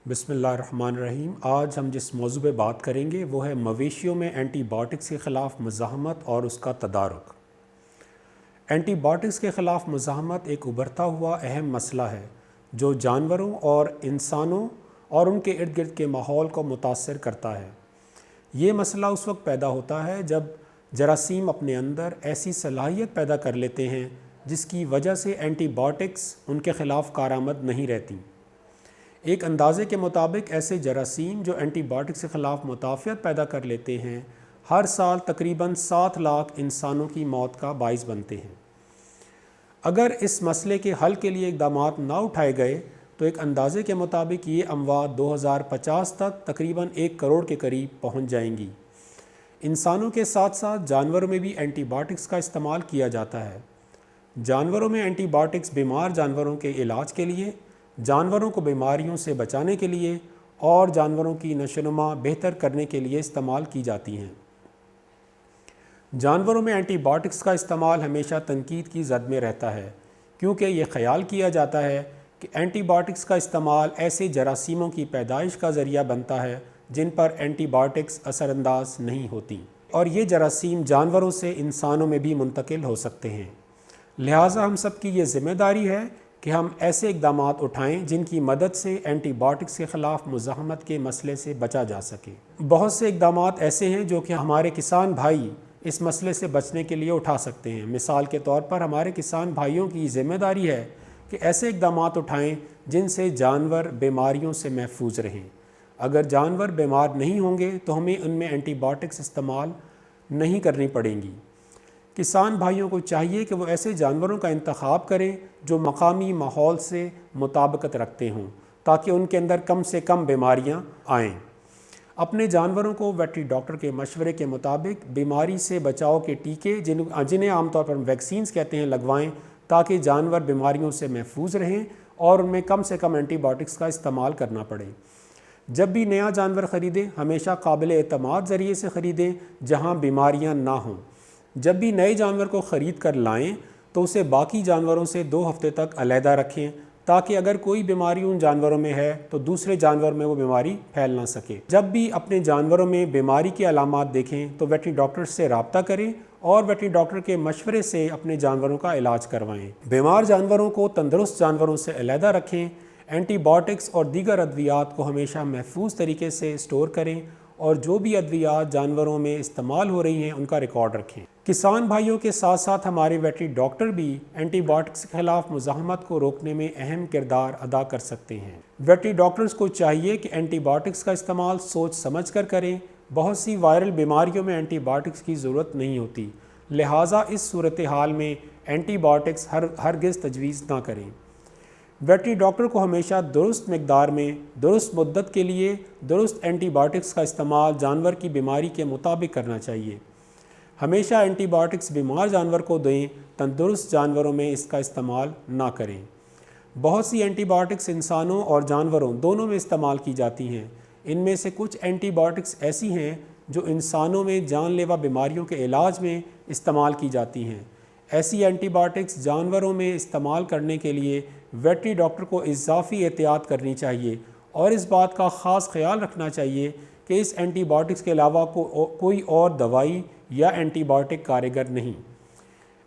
بسم اللہ الرحمن الرحیم۔ آج ہم جس موضوع پہ بات کریں گے وہ ہے مویشیوں میں اینٹی بائیوٹکس کے خلاف مزاحمت اور اس کا تدارک۔ اینٹی بائیوٹکس کے خلاف مزاحمت ایک ابھرتا ہوا اہم مسئلہ ہے جو جانوروں اور انسانوں اور ان کے ارد گرد کے ماحول کو متاثر کرتا ہے۔ یہ مسئلہ اس وقت پیدا ہوتا ہے جب جراثیم اپنے اندر ایسی صلاحیت پیدا کر لیتے ہیں جس کی وجہ سے اینٹی بائیوٹکس ان کے خلاف کارآمد نہیں رہتی۔ ایک اندازے کے مطابق ایسے جراثیم جو اینٹی بائیوٹکس کے خلاف مدافعت پیدا کر لیتے ہیں ہر سال تقریباً 7 لاکھ انسانوں کی موت کا باعث بنتے ہیں۔ اگر اس مسئلے کے حل کے لیے اقدامات نہ اٹھائے گئے تو ایک اندازے کے مطابق یہ اموات 2050 تک تقریباً 1 کروڑ کے قریب پہنچ جائیں گی۔ انسانوں کے ساتھ ساتھ جانوروں میں بھی اینٹی بائیوٹکس کا استعمال کیا جاتا ہے۔ جانوروں میں اینٹی بائیوٹکس بیمار جانوروں کے علاج کے لیے، جانوروں کو بیماریوں سے بچانے کے لیے اور جانوروں کی نشو و نما بہتر کرنے کے لیے استعمال کی جاتی ہیں۔ جانوروں میں اینٹی بائیوٹکس کا استعمال ہمیشہ تنقید کی زد میں رہتا ہے کیونکہ یہ خیال کیا جاتا ہے کہ اینٹی بائیوٹکس کا استعمال ایسے جراثیموں کی پیدائش کا ذریعہ بنتا ہے جن پر اینٹی بائیوٹکس اثر انداز نہیں ہوتی اور یہ جراثیم جانوروں سے انسانوں میں بھی منتقل ہو سکتے ہیں۔ لہٰذا ہم سب کی یہ ذمہ داری ہے کہ ہم ایسے اقدامات اٹھائیں جن کی مدد سے اینٹی بائیوٹکس کے خلاف مزاحمت کے مسئلے سے بچا جا سکے۔ بہت سے اقدامات ایسے ہیں جو کہ ہمارے کسان بھائی اس مسئلے سے بچنے کے لیے اٹھا سکتے ہیں۔ مثال کے طور پر ہمارے کسان بھائیوں کی ذمہ داری ہے کہ ایسے اقدامات اٹھائیں جن سے جانور بیماریوں سے محفوظ رہیں۔ اگر جانور بیمار نہیں ہوں گے تو ہمیں ان میں اینٹی بائیوٹکس استعمال نہیں کرنی پڑیں گی۔ کسان بھائیوں کو چاہیے کہ وہ ایسے جانوروں کا انتخاب کریں جو مقامی ماحول سے مطابقت رکھتے ہوں تاکہ ان کے اندر کم سے کم بیماریاں آئیں۔ اپنے جانوروں کو ویٹری ڈاکٹر کے مشورے کے مطابق بیماری سے بچاؤ کے ٹیکے جنہیں عام طور پر ویکسینز کہتے ہیں لگوائیں تاکہ جانور بیماریوں سے محفوظ رہیں اور ان میں کم سے کم اینٹی بائیوٹکس کا استعمال کرنا پڑے۔ جب بھی نیا جانور خریدیں ہمیشہ قابل اعتماد ذریعے سے خریدیں جہاں بیماریاں نہ ہوں۔ جب بھی نئے جانور کو خرید کر لائیں تو اسے باقی جانوروں سے 2 ہفتے تک علیحدہ رکھیں تاکہ اگر کوئی بیماری ان جانوروں میں ہے تو دوسرے جانور میں وہ بیماری پھیل نہ سکے۔ جب بھی اپنے جانوروں میں بیماری کی علامات دیکھیں تو ویٹری ڈاکٹر سے رابطہ کریں اور ویٹری ڈاکٹر کے مشورے سے اپنے جانوروں کا علاج کروائیں۔ بیمار جانوروں کو تندرست جانوروں سے علیحدہ رکھیں۔ اینٹی بائیوٹکس اور دیگر ادویات کو ہمیشہ محفوظ طریقے سے اسٹور کریں اور جو بھی ادویات جانوروں میں استعمال ہو رہی ہیں ان کا ریکارڈ رکھیں۔ کسان بھائیوں کے ساتھ ساتھ ہمارے ویٹری ڈاکٹر بھی اینٹی بائیوٹکس کے خلاف مزاحمت کو روکنے میں اہم کردار ادا کر سکتے ہیں۔ ویٹری ڈاکٹرز کو چاہیے کہ اینٹی بائیوٹکس کا استعمال سوچ سمجھ کر کریں۔ بہت سی وائرل بیماریوں میں اینٹی بائیوٹکس کی ضرورت نہیں ہوتی، لہٰذا اس صورتحال میں اینٹی بائیوٹکس ہرگز تجویز نہ کریں۔ ویٹری ڈاکٹر کو ہمیشہ درست مقدار میں درست مدت کے لیے درست اینٹی بائیوٹکس کا استعمال جانور کی بیماری کے مطابق کرنا چاہیے۔ ہمیشہ اینٹی بائیوٹکس بیمار جانور کو دیں، تندرست جانوروں میں اس کا استعمال نہ کریں۔ بہت سی اینٹی بائیوٹکس انسانوں اور جانوروں دونوں میں استعمال کی جاتی ہیں۔ ان میں سے کچھ اینٹی بائیوٹکس ایسی ہیں جو انسانوں میں جان لیوا بیماریوں کے علاج میں استعمال کی جاتی ہیں۔ ایسی اینٹی بائیوٹکس جانوروں میں استعمال کرنے کے لیے ویٹری ڈاکٹر کو اضافی احتیاط کرنی چاہیے اور اس بات کا خاص خیال رکھنا چاہیے کہ اس اینٹی بائیوٹکس کے علاوہ کوئی اور دوائی یا اینٹی بائیوٹک کارگر نہیں۔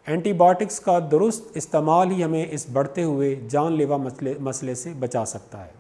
اینٹی بائیوٹکس کا درست استعمال ہی ہمیں اس بڑھتے ہوئے جان لیوا مسئلے سے بچا سکتا ہے۔